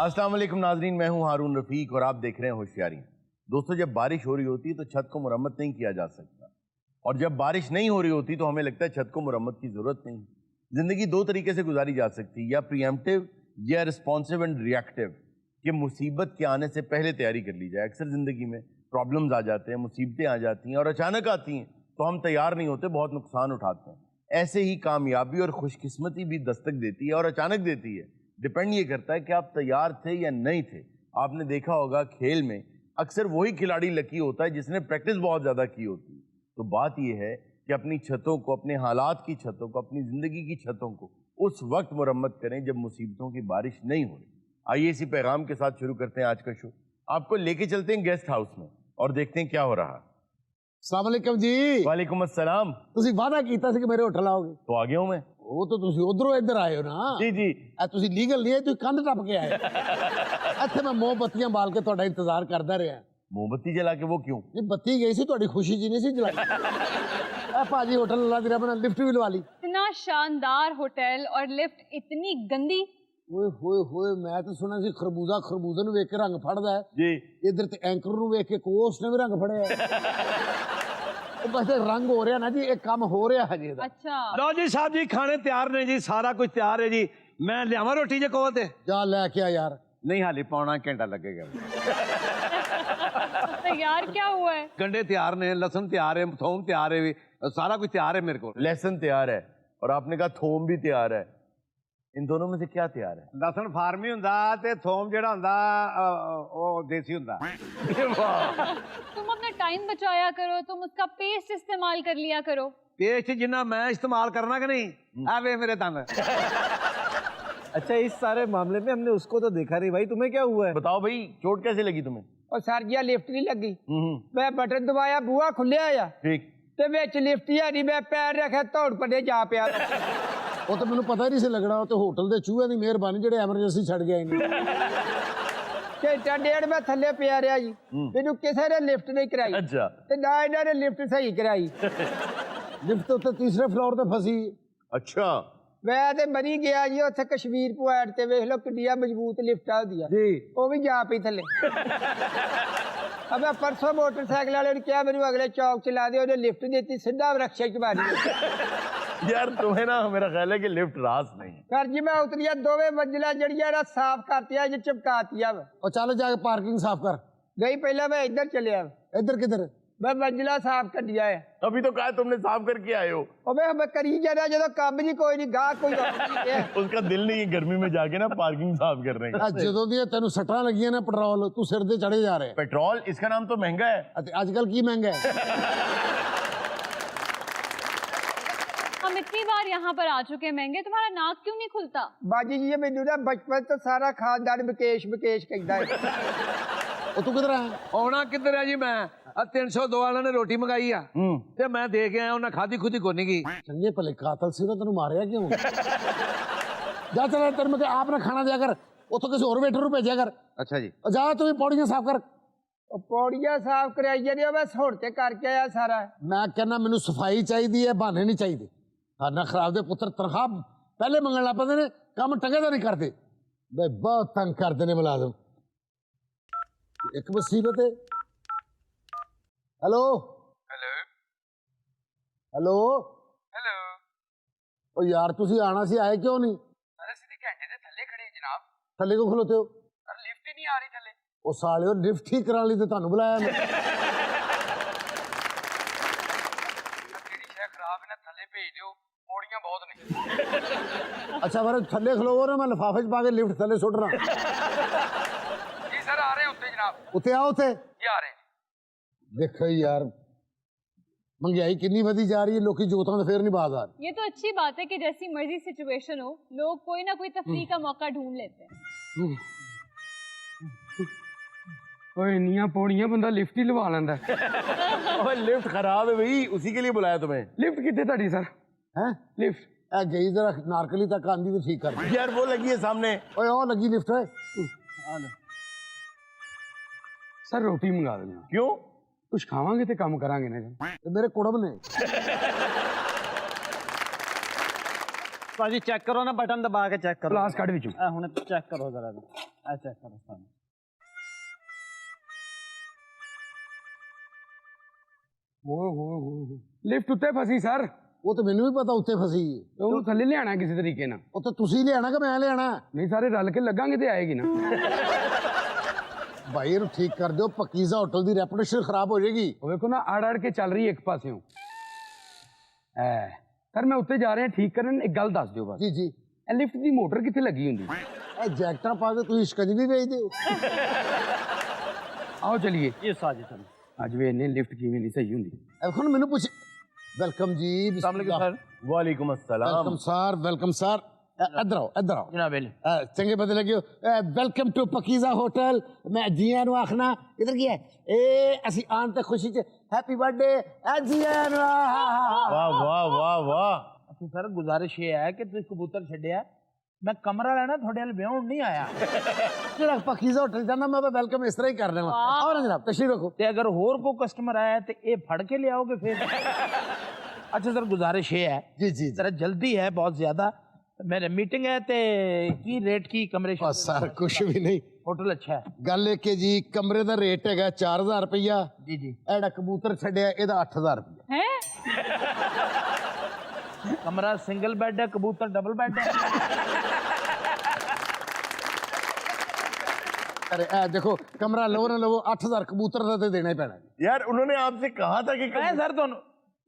अस्सलाम वालेकुम नाजरीन, मैं हूं हारून रफीक और आप देख रहे हैं होशियारी। दोस्तों, जब बारिश हो रही होती है तो छत को मुरम्मत नहीं किया जा सकता, और जब बारिश नहीं हो रही होती तो हमें लगता है छत को मुरम्मत की ज़रूरत नहीं। ज़िंदगी दो तरीके से गुजारी जा सकती है, या प्रीएम्प्टिव या रिस्पॉन्सिव एंड रिएक्टिव, कि मुसीबत के आने से पहले तैयारी कर ली जाए। अक्सर ज़िंदगी में प्रॉब्लम्स आ जाते हैं, मुसीबतें आ जाती हैं और अचानक आती हैं तो हम तैयार नहीं होते, बहुत नुकसान उठाते हैं। ऐसे ही कामयाबी और खुशकिस्मती भी दस्तक देती है और अचानक देती है। डिपेंड ये करता है कि आप तैयार थे या नहीं थे। आपने देखा होगा खेल में अक्सर वही खिलाड़ी लकी होता है जिसने प्रैक्टिस बहुत ज़्यादा की होती है। तो बात ये है कि अपनी छतों को, अपने हालात की छतों को, अपनी ज़िंदगी की छतों को उस वक्त मुरम्मत करें जब मुसीबतों की बारिश नहीं हो रही। आइए इसी पैगाम के साथ शुरू करते हैं आज का शो। आपको लेके चलते हैं गेस्ट हाउस में और देखते हैं क्या हो रहा है। अस्सलाम वालेकुम जी। वालेकुम अस्सलाम। ਤੁਸੀਂ ਵਾਅਦਾ ਕੀਤਾ ਸੀ ਕਿ ਮੇਰੇ ਹੋਟਲ ਆਓਗੇ। तो आ गया हूँ मैं। ਉਹ ਤਾਂ ਤੁਸੀਂ ਉਧਰੋਂ ਇੱਧਰ ਆਏ ਹੋ ਨਾ। जी जी। ਇਹ ਤੁਸੀਂ ਲੀਗਲ ਨਹੀਂ ਹੈ, ਤੁਸੀਂ ਕੰਧ ਟੱਪ ਕੇ ਆਏ। ਇੱਥੇ ਮੈਂ ਮੋਮਬੱਤੀਆਂ ਬਾਲ ਕੇ ਤੁਹਾਡਾ ਇੰਤਜ਼ਾਰ ਕਰਦਾ ਰਿਹਾ। मोमबत्ती जला के वो क्यों? ਇਹ ਬੱਤੀ ਗਈ ਸੀ ਤੁਹਾਡੀ ਖੁਸ਼ੀ ਜੀ ਨਹੀਂ ਸੀ ਜਲਾਈ। ਇਹ ਭਾਜੀ ਹੋਟਲ ਅੱਲਾ ਦੀ ਰਹਿਮਤ ਨਾਲ ਲਿਫਟ ਵੀ ਲਵਾ ਲਈ। इतना शानदार होटल और लिफ्ट इतनी गंदी। ਓਏ ਹੋਏ ਹੋਏ, ਮੈਂ ਤਾਂ ਸੁਣਿਆ ਸੀ ਖਰਬੂਜ਼ਾ ਖਰਬੂਜ਼ੇ ਨੂੰ ਵੇਖ ਕੇ ਰੰਗ ਫੜਦਾ ਹੈ। जी। ਇੱਧਰ ਤੇ ਐਂਕਰ ਨੂੰ ਵੇਖ ਕੇ ਕੋਸ ਨੇ ਵੀ ਰੰਗ ਫੜਿਆ ਹੈ। ਉਹ ਬਸ ਰੰਗ ਹੋ ਰਿਹਾ ਨਾ ਜੀ, ਇਹ ਕੰਮ ਹੋ ਰਿਹਾ ਹਜੇ ਇਹਦਾ। अच्छा लो जी साहब जी, खाने तैयार ने जी, सारा कुछ तैयार है जी। मैं लियावा रोटी जे कहो ते ਜਾ ਲੈ ਕੇ ਆ ਯਾਰ। नहीं, हाली पौना घंटा लगेगा। तो यार क्या हुआ है? गंडे तैयार ने, लहसुन तैयार है, थोम तैयार है, सारा कुछ तैयार है मेरे को। लहसुन तैयार है और आपने कहा थोम भी तैयार है। इन दोनों में से क्या तैयार है? लहसुन फार्मी हुंदा ते थोम जेड़ा हुंदा ओ देसी हुंदा। तुम अपना टाइम बचाया करो, तुम उसका पेस्ट इस्तेमाल कर लिया करो। पेस्ट जिन्ना मैं इस्तेमाल करना कि नहीं, आ वे मेरे दंद। अच्छा, इस सारे मामले में हमने उसको तो देखा नहीं भाई, तुम्हें क्या हुआ है? बताओ भाई, चोट कैसे लगी तुम्हें? और सर जी लिफ्ट नहीं लगी। मैं बटन दबाया, बूहा खुलिया आ ठीक। ते विच लिफ्ट ही नहीं, मैं पैर रखा दौड़ पड़े जा पिया। ਉਹ ਤਾਂ ਮੈਨੂੰ ਪਤਾ ਹੀ ਨਹੀਂ ਸੀ ਲੱਗਣਾ। ਉਹ ਤੇ ਹੋਟਲ ਦੇ ਚੂਹੇ ਦੀ ਮਿਹਰਬਾਨੀ ਜਿਹੜੇ ਐਮਰਜੈਂਸੀ ਛੱਡ ਗਏ ਨੇ। घंटा डेढ़ मैं थले पिया रहा जी, मैनू किसी ने लिफ्ट नहीं कराई अच्छा। ते ना इन्होंने लिफ्ट सही कराई। ਲਿਫਟ ਉੱਤੇ ਤੀਸਰੇ ਫਲੋਰ ਤੇ ਫਸੀ। अच्छा। मैं ते मरी गया जी, उत्थे कश्मीर पॉइंट ते वेख लो किड्डियां मजबूत लिफ्टां होंदियां जी। वो भी जा पई थले। अब मैं परसों मोटरसाइकिल वाले ने कहा मैनू अगले चौक च ला दे, उन्हें लिफ्ट दी, सीधा रक्शे च मारी। यार तुम्हें ना मेरा ख्याल है कि लिफ्ट रास नहीं। सर जी मैं उतरिया, दोवे मंजिला जड़ियां ना साफ करतिया जी, चिपकातिया। ਉਹ ਚੱਲ जा के पार्किंग साफ कर। गई पहले मैं इधर चलिया, ਇੱਧਰ ਕਿੱਧਰ? मैं मंजिला साफ कर दिया है। अभी तो कहा तुमने साफ करके आए हो। और मैं करी जाना, जो काम जी कोई नहीं, गाह कोई नहीं है। उसका दिल नहीं है गर्मी में जाके ना पार्किंग साफ करने का। ਆ ਜਦੋਂ ਦੀਆਂ ਤੈਨੂੰ ਸੱਟਾਂ ਲੱਗੀਆਂ ਨੇ ਪੈਟਰੋਲ ਤੂੰ ਸਿਰ ਦੇ ਚੜੇ ਜਾ ਰਿਹਾ। पेट्रोल, इसका नाम तो महंगा है। ਅਤੇ ਅੱਜ ਕੱਲ ਕੀ ਮਹਿੰਗਾ ਹੈ। हम इतनी बार यहाँ पर आ चुके हैं महंगे, तुम्हारा नाक क्यों नहीं खुलता? बाजी जी मैनू ना बचपन तो सारा खानदान मुकेश मुकेश कहता है। ਉਹ ਤੂੰ ਕਿੱਧਰ ਆਇਆ? आना किधर है जी? मैं 302 वाले ने रोटी मंगाई आ ते मैं दे के आया, उन्हें खाधी खुदी कोनी की। ਚੰਗੇ ਭਲੇ ਕਾਤਲ ਸੀ ਤਾਂ ਤੈਨੂੰ ਮਾਰਿਆ ਕਿਉਂ? ਜਾ ਚਲ ਤੈਨੂੰ ਮੈਂ ਆਪ ਨਾ ਖਾਣਾ ਦਿਆ ਕਰ, ਉੱਥੋਂ ਕਿਸੇ ਹੋਰ ਵੇਟਰ ਨੂੰ ਭੇਜਿਆ ਕਰ। अच्छा जी। ਉਹ ਜਾ ਤੂੰ ਵੀ ਪੌੜੀਆਂ ਸਾਫ਼ ਕਰ। और पौड़ियां साफ कराई जानी, मैं सोड़ते करके आया सारा। ਮੈਂ ਕਹਿੰਦਾ ਮੈਨੂੰ ਸਫਾਈ ਚਾਹੀਦੀ ਹੈ, ਬਹਾਨੇ ਨਹੀਂ ਚਾਹੀਦੇ। ਖਾਨਾ ਖਰਾਬ ਦੇ ਪੁੱਤਰ ਤਨਖਾਹ ਪਹਿਲੇ ਮੰਗਣ ਲੱਗ ਪੈਂਦੇ ਨੇ, ਕੰਮ ਟੰਗੇ ਦਾ ਨਹੀਂ ਕਰਦੇ। ਬਈ ਬਹੁਤ ਤੰਗ ਕਰਦੇ ਨੇ ਮੁਲਾਜ਼ਮ। ਇੱਕ ਮੁਸੀਬਤ ਹੈ। Hello hello hello. हेलो ਉਹ ਯਾਰ ਤੁਸੀਂ ਆਣਾ ਸੀ, ਆਏ ਕਿਉਂ ਨਹੀਂ? अरे सीधे घंटे से थल्ले खड़े हैं जनाब। ਥੱਲੇ ਕਿਉਂ ਖਲੋਤੇ ਹੋ? अरे लिफ्ट ही नहीं आ रही थल्ले। ਉਹ ਸਾਲਿਓ ਲਿਫਟ ਠੀਕ ਕਰਾਉਣ ਲਈ ਤੇ ਤੁਹਾਨੂੰ ਬੁਲਾਇਆ ਮੈਂ। तेरी शय खराब है ना, थल्ले भेज दियो, पौड़ियां बहुत नहीं। ਅੱਛਾ ਫਿਰ ਥੱਲੇ ਖਲੋਵੋ ਨਾ, ਮੈਂ ਲਿਫਾਫੇ 'ਚ ਪਾ ਕੇ ਲਿਫਟ ਥੱਲੇ ਸੁੱਟ ਰਾਂ। जी सर आ रहे हैं उत्ते जनाब। ਉੱਤੇ ਆਓ ਉੱਥੇ। जी आ रहे हैं। ਦੇਖੋ ਯਾਰ महंगाई कितनी बढ़ी जा रही है, लोग जोतां तो फिर नहीं बाज आ रही। ये तो अच्छी बात है कि जैसी मर्जी सिचुएशन हो, लोग कोई ना कोई तफरीह का मौका ढूंढ लेते हैं। ओए इन्नियां पौड़ियां बंदा लिफ्ट ही लवा लेंदा। ओए लिफ्ट खराब है भाई, उसी के लिए बुलाया तुम्हें। लिफ्ट कितने ਤੁਹਾਡੀ सर? हैं लिफ्ट ए गई जरा नारकली तक आंदी तो ठीक कर दे। यार वो लगी है सामने। ओए ओ लगी लिफ्ट है। सर रोटी मंगा देना, क्यों? कुछ खावांगे तो काम करांगे ना। ये मेरे कुड़म ने भाजी चेक करो ना, बटन दबा के चेक करो। ग्लास कट विचों हुण चेक करो जरा। अच्छा कब्रिस्तान ਲਿਫਟ ਉੱਤੇ ਫਸੀ ਸਰ ਉਹ ਤਾਂ ਮੈਨੂੰ ਵੀ ਪਤਾ ਉੱਤੇ ਫਸੀ ਹੈ। ਉਹ ਥੱਲੇ ਲਿਆਣਾ ਕਿਸੇ ਤਰੀਕੇ ਨਾਲ ਉਹ ਤਾਂ ਤੁਸੀਂ ਲਿਆਣਾ ਕਿ ਮੈਂ ਲਿਆਣਾ? ਨਹੀਂ ਸਾਰੇ ਰਲ ਕੇ ਲੱਗਾਂਗੇ ਤੇ ਆਏਗੀ ਨਾ ਭਾਈ ਇਹਨੂੰ ਠੀਕ ਕਰ ਦਿਓ, ਪਕੀਜ਼ਾ ਹੋਟਲ ਦੀ ਰੈਪੂਟੇਸ਼ਨ ਖਰਾਬ ਹੋ ਜਾਏਗੀ। ਉਹ ਵੇਖੋ ਨਾ ਅੜ ਕੇ ਚੱਲ ਰਹੀ ਹੈ ਇੱਕ ਪਾਸਿਓਂ ਐ ਸਰ ਮੈਂ ਉੱਤੇ ਜਾ ਰਿਹਾ ਠੀਕ ਕਰਨ ਇੱਕ ਗੱਲ ਦੱਸ ਦਿਓ ਬਸ ਜੀ ਜੀ। ਇਹ ਲਿਫਟ ਦੀ ਮੋਟਰ ਕਿੱਥੇ ਲੱਗੀ ਹੁੰਦੀ ਇਹ ਜੈਕਟਾਂ ਪਾ ਕੇ ਤੁਸੀਂ ਸ਼ਿਕੰਜਵੀ ਵੇਚਦੇ ਹੋ? ਆਓ ਚਲਿਏ ये साजिश है ਅੱਜ ਵੀ ਇਹਨੇ ਲਿਫਟ ਕਿਵੇਂ ਨਹੀਂ ਸਹੀ ਹੁੰਦੀ ਇਹ ਵੇਖੋ ਨਾ ਮੈਨੂੰ ਪੁੱਛ। ਵੈਲਕਮ ਜੀ। सर वालेकुम अस्सलाम। Welcome sir, welcome sir. ਇੱਧਰ ਆਓ, ਇੱਧਰ ਆਓ। जनाब ਚੰਗੇ ਬੰਦੇ ਲੱਗੇ ਹੋ। Welcome to Pakeezah hotel. ਮੈਂ ਜੀਆਂ ਨੂੰ ਆਖਣਾ ਕਿਧਰ ਗਿਆ ਇਹ ਅਸੀਂ ਆਉਣ ਤੇ ਖੁਸ਼ੀ ਚ ਹੈਪੀ ਬਰਥਡੇ ਜੀਆਂ ਨੂੰ। वाह वाह वाह वाह। अच्छा सर गुजारिश ये है कि तुम कबूतर छड़िया मैं कमरा लेना थोड़े हल ब्याह नहीं आया ਜਿਹੜਾ ਪਕੀਜ਼ਾ ਹੋਟਲ ਜਾਣਾ ਮੈਂ ਤਾਂ ਵੈਲਕਮ ਇਸ ਤਰ੍ਹਾਂ ਹੀ ਕਰ ਦੇਵਾਂ। ਆਓ ਨਾ ਜਨਾਬ ਤਸ਼ਰੀਫ ਰੱਖੋ। ते अगर होर को कस्टमर आया तो ये फड़ के ले आओगे फिर अच्छा सर गुजारिश ये है जी जी जी। जरा जल्दी है बहुत ज्यादा मेरे मीटिंग है ते की रेट की कमरे ਬਸ ਸਰ ਕੁਛ ਵੀ ਨਹੀਂ। होटल अच्छा है ਗੱਲ ਇਹ ਕਿ ਜੀ ਕਮਰੇ ਦਾ ਰੇਟ ਹੈਗਾ 4000 ਰੁਪਇਆ। जी जी ਇਹ ਜਿਹੜਾ ਕਬੂਤਰ ਛੱਡਿਆ ਇਹਦਾ 8000 ਰੁਪਇਆ। हैं? कमरा सिंगल बेड है कबूतर डबल बेड है अरे देखो कमरा लो ना लो 8000 कबूतर का तो देना ही पैना। यार उन्होंने आपसे कहा था कि मैं सर तो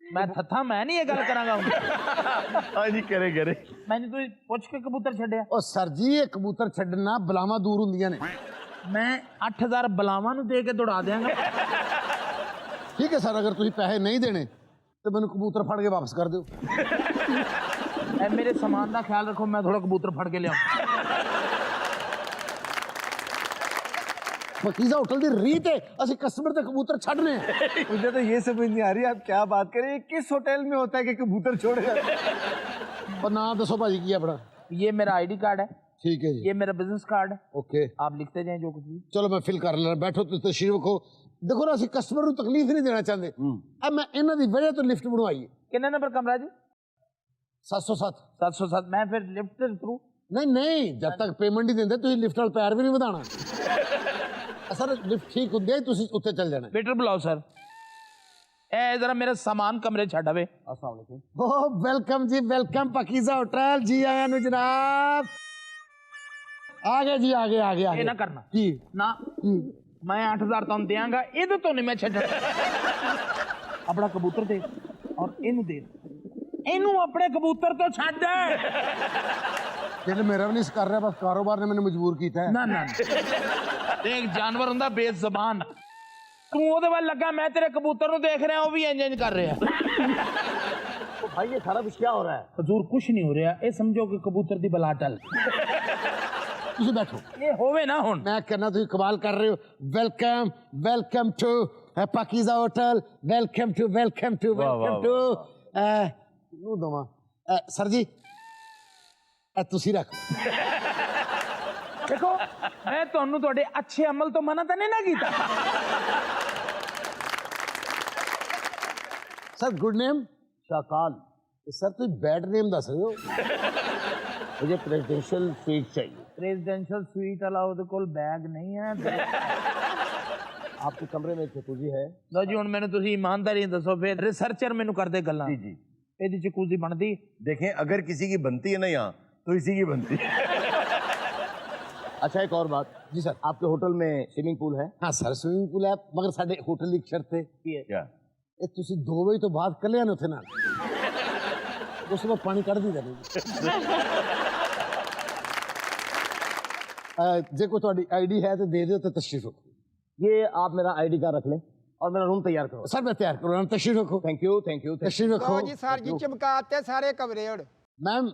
मैं थथा मैं नहीं ये गल करांगा हाँ जी करे करे। मैंने तो पुछ के कबूतर छड़िया ओ सर जी ये कबूतर छड्डना बलावां दूर हुंदियां ने। मैं 8000 बलावां नूं दे के दौड़ा देंगा ठीक है सर अगर तुसीं पैसे नहीं देने तो मैनूं कबूतर फड़ के वापस कर दो। ए, मेरे सामान का ख्याल रखो मैं थोड़ा कबूतर फड़ के ले आऊं पकीज़ा होटल दी रीत है असि कस्टमर ते कबूतर छड्डने हैं। मुझे तो ये समझ नहीं आ रही आप क्या बात कर रहे हैं किस होटल में होता है कि कबूतर छोड़ेगा और ना दसो भाजी की अपना। ये मेरा आईडी कार्ड है ठीक है जी। ये मेरा बिजनेस कार्ड है ओके आप लिखते जाएं जो कुछ भी चलो मैं फिल कर लेना। बैठो तो तशरीफ रखो। देखो ना असि कस्टमर को तकलीफ नहीं देना चाहते। अब मैं इन्हां दी वजह तो लिफ्ट बनवाई है। कितने नंबर कमरा जी 707। 707 मैं फिर लिफ्ट के थ्रू नहीं नहीं जब तक पेमेंट नहीं देंदे तुसीं लिफ्ट वाल पैर भी नहीं वधाना। सर लिफ्ट ठीक हुंदी है तुसीं उत्ते चल जाना। वेटर बुलाओ सर ए जरा मेरा सामान कमरे छड़ आवे अस्सलाम वालेकुम ओ वेलकम जी वेलकम पकीज़ा होटल जी आया नु जनाब। आगे जी आगे आगे ये आगे ना करना जी ना मैं 8000 तुम देंगा इहदे तो नहीं मैं छड्डा अपना कबूतर दे और इनू दे इनू अपने कबूतर तो छड्ड दिल मेरा भी नहीं कर रहा बस कारोबार ने मैंने मजबूर किया है। ना ना एक जानवर हुंदा बेज़बान तू ओदे वाल लगा मैं तेरे कबूतर नु देख रहा हूं वो भी इंज कर रहा तो भाई ये सारा कुछ क्या हो रहा है? हजूर कुछ नहीं हो रहा ये समझो कि कबूतर दी बला टल तुसी बैठो ये होवे ना हुन मैं कहना तुसी कमाल कर रहे हो। Welcome welcome to Pakeezah hotel welcome to welcome to welcome to नु दवा सर जी तुसी रख देखो मैं ਤੁਹਾਨੂੰ ਤੁਹਾਡੇ अच्छे अमल तो मना तो नहीं ना कीता sir good name Shakaal. Sir तुम बैड नेम दस रहे हो। मुझे प्रेसिडेंशियल स्वीट चाहिए। प्रेसिडेंशियल स्वीट वाला ਉਹਦੇ ਕੋਲ बैग नहीं है आपके कमरे में जकूजी है? ਲੋ ਜੀ ਹੁਣ ਮੈਨੂੰ ਤੁਸੀਂ ਇਮਾਨਦਾਰੀ ਦੱਸੋ ਫਿਰ ਰਿਸਰਚਰ ਮੈਨੂੰ ਕਰਦੇ ਗੱਲਾਂ जी जी ਇਹਦੀ ਜਕੂਜ਼ੀ ਬਣਦੀ देखें अगर किसी की बनती है ना यहाँ तो इसी की बनती है। अच्छा एक और बात जी सर आपके होटल में स्विमिंग पूल है? हाँ सर स्विमिंग पूल है मगर साडे होटल की एक शर्त है क्या ਇਹ ਤੁਸੀਂ 2 ਵਜੇ ਤੋਂ ਬਾਅਦ ਕੱਲਿਆਂ ਨੇ ਉੱਥੇ ਨਾਲ ਉਸ ਤੋਂ ਪਾਣੀ ਕੱਢ ਦਿੰਦੇ ਨੇ। ਜੇ ਕੋਈ ਤੁਹਾਡੀ ਆਈਡੀ ਹੈ ਤੇ ਦੇ ਦਿਓ ਤੇ ਤਸ਼ਰੀਫ ਰੱਖੋ। ये आप मेरा आईडी कार्ड रख लें और मेरा रूम तैयार करो। सर मैं तैयार करूँ तशरीफ रखो। थैंक यू तशरीफ रखो। ਲਓ ਜੀ ਸਰ ਜੀ ਚਮਕਾਤੇ ਸਾਰੇ ਕਮਰੇ ਹੁਣ मैम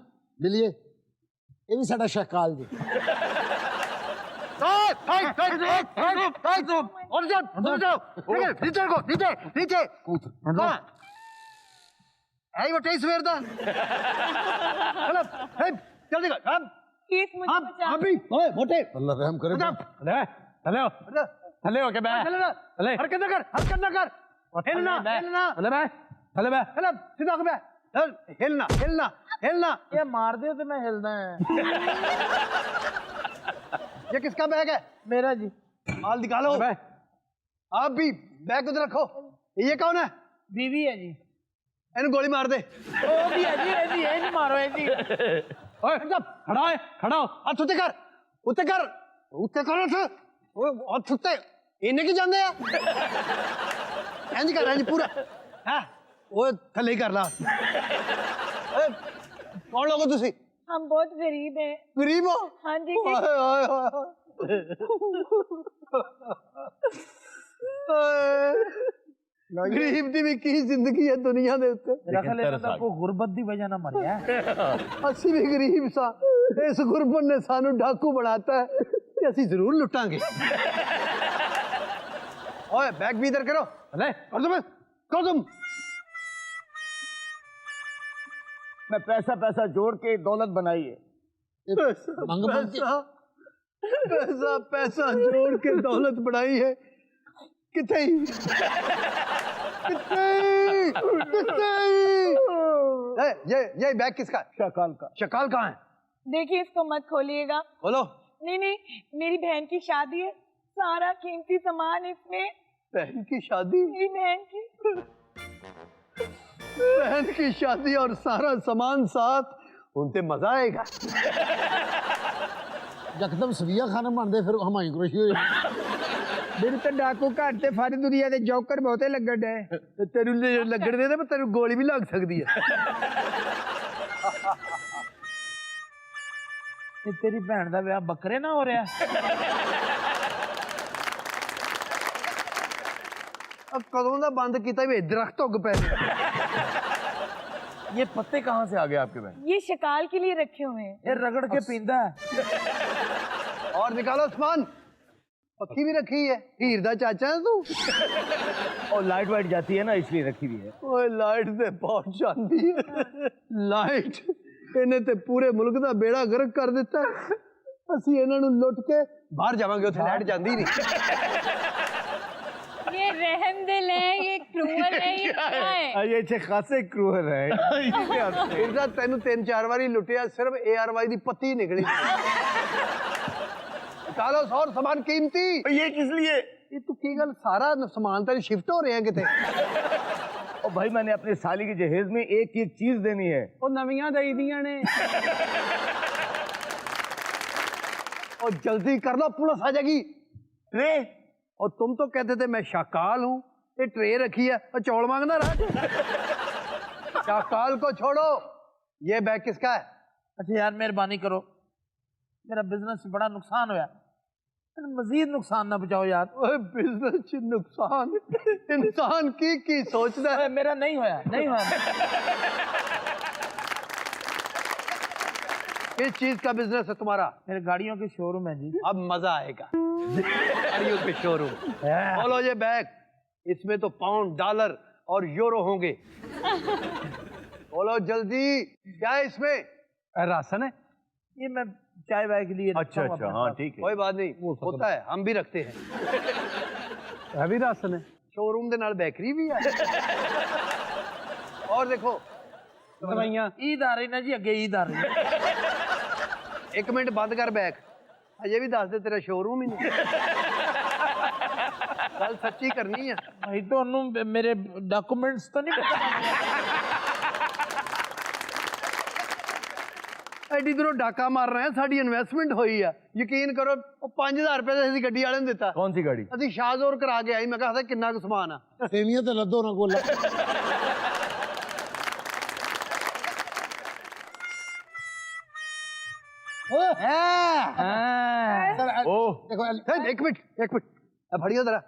मिलिए ये भी साडा शाकाल जी। केस मुझे बचा अल्लाह रहम करे। Hello hello okay bye hello ਹਰਕਤ ਨਾ ਕਰ ਹਿਲਣਾ ਹਿਲਣਾ हेलो बाय हेलो बाय ਹਿਲ ਸਿੱਧਾ ਹੋ ਗਿਆ ਹਿਲਣਾ ਹਿਲਣਾ ਹਿਲਣਾ ये मार दे तो मैं हिलदा है ये किसका बैग है? मेरा जी। माल निकालो। आप भी बैग उधर रखो। ये कौन है? बीवी है जी। इन्हें गोली मार दे। ओ भी है जी, जी नहीं मारो है जी। ओए खड़ा है, खड़ा हो। हाथ उत्ते कर, उत्ते कर, उत्ते कर हाथ। ओए हाथ उत्ते। इन्हें की जानते हैं? इंज कर इंज पूरा। हाँ, ओए थले कर ला। ओए कौन लोग हो तुसी? हम बहुत गरीब हैं। गरीब हो? हाँ जी। ओए ओए ओए। गरीब दी भी की जिंदगी है दुनिया दे उत्ते। मेरा ख्याल है मतलब को गुरबत दी वजह ना मरिया है। ਅਸੀਂ ਵੀ ਗਰੀਬ ਸਾਂ ਇਸ ਗੁਰਬਤ ਨੇ ਸਾਨੂੰ ਡਾਕੂ ਬਣਾਤਾ ਹੈ ਤੇ ਅਸੀਂ ਜ਼ਰੂਰ ਲੁੱਟਾਂਗੇ ਓਏ बैग भी इधर करो ले कर दो कर तुम मैं पैसा पैसा जोड़ के दौलत बनाई है। पैसा पैसा पैसा जोड़ के दौलत बनाई है किथे ये बैग किसका? शकाल का। शकाल कहाँ है? देखिए इसको मत खोलिएगा। बोलो। नहीं नहीं, मेरी बहन की शादी है, सारा कीमती सामान इसमें। बहन की शादी? मेरी बहन की। बहन की शादी और सारा सामान साथ उनसे मजा आएगा। यकदम सविया खान बनते फिर हमायूं कुरैशी हो जाए। मेरे तो डाकू घाट ते सारी दुनिया दे जोकर बहुते लगन डे तेरू लगन दे पर तेरू गोली भी लग सकती है। ये तेरी भैन दा विआह बकरे ना हो रहा? अब कदों दा बंद कीता भी दरख्त उग पे। ये पत्ते कहाँ से आ गए आपके बहन? ये शिकार के लिए रखे हुए हैं। ये रगड़ के पींदा है। और निकालो सामान। पक्की भी रखी है। हीर दा चाचा है तू? और लाइट वाइट जाती है ना इसलिए रखी हुई है। ओए लाइट ते पहुंच जाती है। लाइट इन्हें ते पूरे मुल्क दा बेड़ा गर्क कर दिता है। ਅਸੀਂ ਇਹਨਾਂ ਨੂੰ ਲੁੱਟ ਕੇ ਬਾਹਰ ਜਾਵਾਂਗੇ ਉੱਥੇ ਲਾਈਟ ਜਾਂਦੀ ਨਹੀਂ। ये रहम दिल है, ये क्रूअल है, ये क्या है? ये अच्छे खासे क्रूअल है। ਇਹਦਾ ਤੈਨੂੰ 3-4 ਵਾਰੀ ਲੁੱਟਿਆ ਸਿਰਫ ARY ਦੀ ਪੱਤੀ ਨਿਕਲੀ। निकालो और सामान कीमती। ये किस लिए? ये तू की गल सारा सामान तेरे शिफ्ट हो रहे हैं किते? और भाई मैंने अपनी साली की जहेज में एक एक चीज देनी है। वो नवियां दई दियां ने। और जल्दी कर लो पुलिस आ जाएगी। ट्रे? और तुम तो कहते थे मैं शाकाल हूँ, ये ट्रे रखी है और चौल मांगना रहा। शाकाल को छोड़ो। ये बैग किसका है? अच्छा यार मेहरबानी करो, मेरा बिजनेस बड़ा नुकसान होया, मजीद नुकसान ना बचाओ यार। बिजनेस नुकसान इंसान की सोचता है। मेरा नहीं होया, नहीं होया। किस चीज का बिजनेस है तुम्हारा? मेरे गाड़ियों के शोरूम है जी। अब मजा आएगा। गाड़ियों के शोरूम। बोलो ये बैग, इसमें तो पाउंड डॉलर और यूरो होंगे। बोलो जल्दी, क्या है इसमें? राशन है। ये मैं चाय वाय के लिए। अच्छा अच्छा, हाँ ठीक है। कोई बात नहीं, होता है, हम भी रखते हैं। भी राशन है। शोरूम के नाल बेकरी भी है। और देखो दवाइयां। ईद आ रही ना जी, अगे ईद आ रही है। 1 मिनट बंद कर बैग, अजे भी दस दे तेरा शोरूम ही नहीं। गल सच्ची करनी है भाई। तो मेरे डॉक्यूमेंट्स तो नहीं पता। एडी दूरों डाका मार रहे हैं, साड़ी इन्वेस्टमेंट हुई है। यकीन करो 5000 रुपए ਅਸੀਂ ਗੱਡੀ ਵਾਲੇ ਨੂੰ ਦਿੱਤਾ। कौन सी गाड़ी? ਅਸੀਂ ਸ਼ਾਹਜ਼ੋਰ ਕਰਾ ਕੇ ਆਈ। ਮੈਂ ਕਿਹਾ ਕਿੰਨਾ ਕੁ ਸਮਾਨ ਆ। ਸੇਵੀਆਂ ਤੇ ਲੱਦੋ ਨਾ ਕੋਲ। ओह देखो 1 मिनट फड़ियो जरा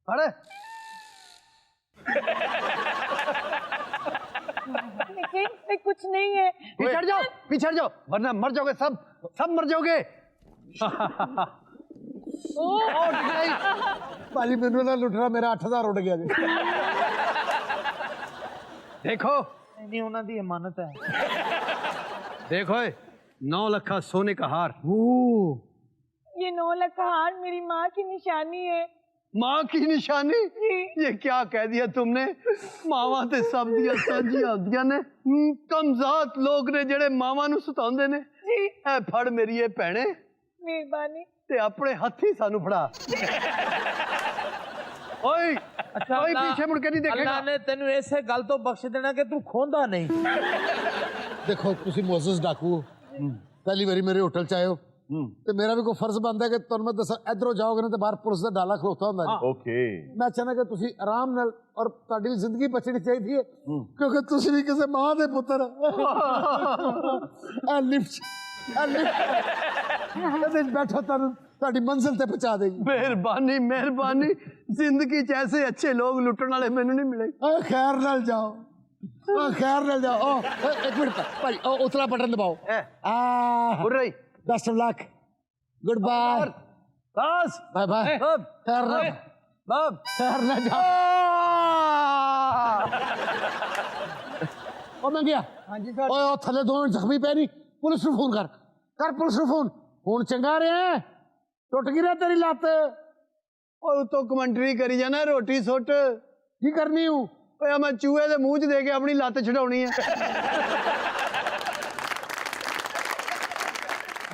फड़। लेकिन कुछ नहीं है। पीछे हट जाओ वरना मर जाओगे, सब मर जाओगे। ਭਾਜੀ ਮੈਨੂੰ ਤਾਂ ਲੁੱਟਣਾ, ਮੇਰਾ 8000 ਉੱਡ ਗਿਆ ਜੀ। देखो नहीं होना दी अमानत है। देखो 9 लाख सोने का हार। ये 9 लाख हार मेरी माँ की निशानी है। माँ की निशानी? ये क्या कह दिया तुमने? मावा ते सब दिया साझियां होंदियां ने। कमजात लोग ने जेड़े मावा नू सताउंदे ने। ए फड़ मेरी ये भैणे, मेहरबानी। ਤੇ ਆਪਣੇ ਹੱਥੀ ਸਾਨੂੰ ਫੜਾ। ਓਏ ਅੱਛਾ ਕੋਈ ਪਿੱਛੇ ਮੁੜ ਕੇ ਨਹੀਂ ਦੇਖੇਗਾ। ਅੱਲਾ ਨੇ ਤੈਨੂੰ ਇਸੇ ਗੱਲ ਤੋਂ ਬਖਸ਼ ਦੇਣਾ ਕਿ ਤੂੰ ਖੋਂਦਾ ਨਹੀਂ। देखो तुसी मोजिस डाकू हो, पहली बारी मेरे होटल च आए हो, ਤੇ ਮੇਰਾ ਵੀ ਕੋਈ ਫਰਜ਼ ਬਣਦਾ ਕਿ ਤੁਹਾਨੂੰ ਮੈਂ ਦੱਸਾਂ ਇਧਰੋਂ ਜਾਓਗੇ ਨਾ ਤੇ ਬਾਹਰ ਪੁਲਿਸ ਦਾ ਡਾਲਾ ਖਲੋਤਾ ਹੁੰਦਾ ਜੀ। ओके ਮੈਂ ਚਾਹੁੰਦਾ ਕਿ ਤੁਸੀਂ ਆਰਾਮ ਨਾਲ ਔਰ ਤੁਹਾਡੀ ਵੀ ਜ਼ਿੰਦਗੀ ਬਚਣੀ ਚਾਹੀਦੀ ਹੈ ਕਿਉਂਕਿ ਤੁਸੀਂ ਵੀ ਕਿਸੇ ਮਾਂ ਦੇ ਪੁੱਤਰ ਆ ਲਿਫਟ ਇਹਦੇ ਵਿੱਚ ਬੈਠੋ ਤੁਹਾਨੂੰ ਤੁਹਾਡੀ ਮੰਜ਼ਿਲ ਤੇ ਪਹੁੰਚਾ ਦੇਗੀ। ਮਿਹਰਬਾਨੀ ਮਿਹਰਬਾਨੀ, ਜ਼ਿੰਦਗੀ 'ਚ ਐਸੇ ਅੱਛੇ ਲੋਕ ਲੁੱਟਣ ਵਾਲੇ ਮੈਨੂੰ ਨਹੀਂ ਮਿਲੇ। ਓਏ ਖੈਰ ਨਾਲ ਜਾਓ, ਓ ਖੈਰ ਨਾਲ ਜਾਓ। ਓ ਇੱਕ ਮਿੰਟ ਭਾਈ ਉਹ ਉਤਲਾ ਬਟਨ ਦਬਾਓ। ਆ ਬੁਰਈ best of luck, good bye, ਬਸ ਬਾਏ ਬਾਏ, ਖੈਰ ਨਾਲ ਬਾਬ ਖੈਰ ਨਾਲ ਜਾਓ। ਉਹ ਮੈਂ ਗਿਆ। ਹਾਂਜੀ ਸਰ। ਓਏ ਉਹ ਥੱਲੇ ਦੋ ਜ਼ਖਮੀ ਪੈ ਨਹੀਂ, ਪੁਲਿਸ ਨੂੰ ਫੋਨ ਕਰ ਪੁਲਿਸ ਨੂੰ ਫੋਨ। ਹੁਣ ਚੰਗਾ ਰਿਹਾ, ਟੁੱਟ ਗਈ ਰਿਹਾ ਤੇਰੀ ਲੱਤ। ਓਏ ਉਤੋਂ ਕਮੈਂਟਰੀ ਕਰੀ ਜਾਣਾ ਰੋਟੀ ਸੁੱਟ। ਕੀ ਕਰਨੀ ਹੂੰ? ਓਏ ਮੈਂ ਚੂਹੇ ਦੇ ਮੂੰਹ 'ਚ ਦੇ ਕੇ ਆਪਣੀ ਲੱਤ ਛਡਾਉਣੀ ਹੈ।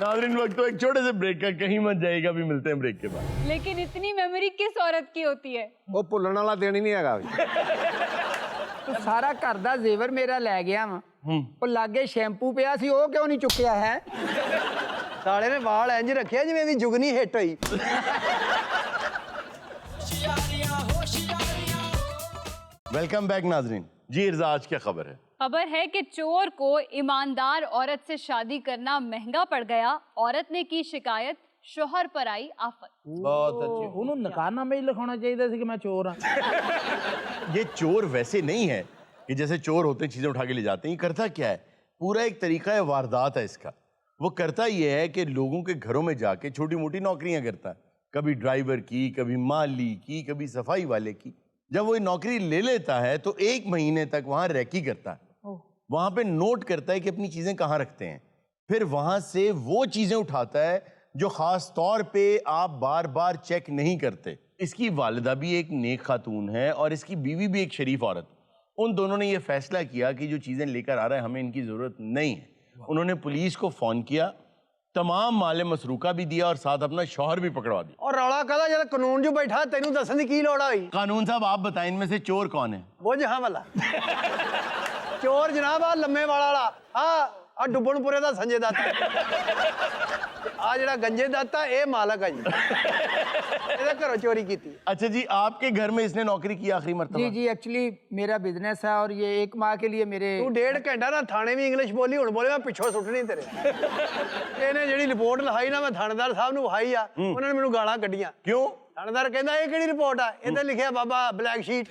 नाज़रीन वक्त तो एक छोटे से ब्रेक का, कहीं मत जाएगा, भी मिलते हैं ब्रेक के बाद। लेकिन इतनी मेमोरी किस औरत की होती है? ਉਹ ਭੁੱਲਣ ਵਾਲਾ ਦਿਨ ਹੀ ਨਹੀਂ ਹੈਗਾ। ਤੂੰ ਸਾਰਾ ਘਰ ਦਾ ਜ਼ੇਵਰ ਮੇਰਾ ਲੈ ਗਿਆ ਵਾ। ਉਹ ਲਾਗੇ ਸ਼ੈਂਪੂ ਪਿਆ ਸੀ, ਉਹ ਕਿਉਂ ਨਹੀਂ ਚੁੱਕਿਆ ਹੈ? ਸਾਲੇ ਨੇ ਵਾਲ ਇੰਜ ਰੱਖਿਆ ਜਿਵੇਂ ਇਹਦੀ ਜੁਗਨੀ ਹਿੱਟ ਹੋਈ। वेलकम बैक नाज़रीन। जी इर्जा, आज क्या खबर है? खबर है कि चोर को ईमानदार औरत से शादी करना महंगा पड़ गया। औरत ने की शिकायत, शोहर पर आई आफत। ਬਹੁਤ ਅੱਛੀ। ਉਹਨੂੰ ਨਕਾਰਨਾਮੇ ਹੀ ਲਿਖਾਉਣਾ ਚਾਹੀਦਾ ਸੀ ਕਿ ਮੈਂ ਚੋਰ ਹਾਂ। ये चोर वैसे नहीं है कि जैसे चोर होते हैं चीजें उठा के ले जाते हैं। ये करता क्या है, पूरा एक तरीका है, वारदात है इसका। वो करता ये है कि लोगों के घरों में जाके छोटी मोटी नौकरियां करता है, कभी ड्राइवर की, कभी माली की, कभी सफाई वाले की। जब वो ये नौकरी ले लेता है तो 1 महीने तक वहां रेकी करता है, वहां पे नोट करता है कि अपनी चीजें कहाँ रखते हैं, फिर वहां से वो चीजें उठाता है जो खास तौर पे आप बार बार चेक नहीं करते। इसकी वालिदा भी एक नेक खातून है और इसकी बीवी भी एक शरीफ औरत। उन दोनों ने ये फैसला किया कि जो चीजें लेकर आ रहा है हमें इनकी जरूरत नहीं है। उन्होंने पुलिस को फोन किया, तमाम माले मसरूका भी दिया और साथ अपना शौहर भी पकड़वा दिया। ਔਰ ਰੌਲਾ ਕਾਹਦਾ ਜਦ ਕਾਨੂੰਨ 'ਚ ਬੈਠਾ ਤੈਨੂੰ ਦੱਸਣ ਦੀ ਕੀ ਲੋੜ ਹੋਈ? कानून साहब आप बताएं, इनमें से चोर कौन है? ਉਹ ਜਹਾਂ ਵਾਲਾ ਚੋਰ ਜਨਾਬ ਆ ਲੰਮੇ ਵਾਲਾ ਆ ਡੁੱਬਣਪੁਰੇ ਦਾ ਸੰਜੇ ਦੱਤ। ਆ ਜਿਹੜਾ ਗੰਜੇ ਦੱਤ ਆ ਇਹ ਮਾਲਕ ਆ ਜੀ, ਇਹਦੇ ਘਰੋਂ ਚੋਰੀ ਕੀਤੀ। अच्छा जी, आपके घर में इसने नौकरी की आखिरी जी मर्तबा? जी, एक्चुअली मेरा बिजनेस है और ये 1 माह के लिए मेरे। ਤੂੰ 1.5 ਘੰਟਾ ਨਾ ਥਾਣੇ ਵੀ ਇੰਗਲਿਸ਼ ਬੋਲੀ, ਹੁਣ ਬੋਲੇ ਮੈਂ ਪਿੱਛੋਂ ਸੁੱਟਣੀ ਤੇਰੇ। ਇਹਨੇ ਜਿਹੜੀ ਰਿਪੋਰਟ ਲਿਖਾਈ ਨਾ, ਮੈਂ ਥਾਣੇਦਾਰ ਸਾਹਿਬ ਨੂੰ ਵਿਖਾਈ ਆ, ਉਹਨਾਂ ਨੇ ਮੈਨੂੰ ਗਾਲਾਂ ਕੱਢੀਆਂ। क्यों? ਥਾਣੇਦਾਰ ਕਹਿੰਦਾ ਇਹ ਕਿਹੜੀ ਰਿਪੋਰਟ ਆ? ਇਹਦੇ ਲਿਖਿਆ ਬਾਬਾ ਬਲੈਕ ਸ਼ੀਟ।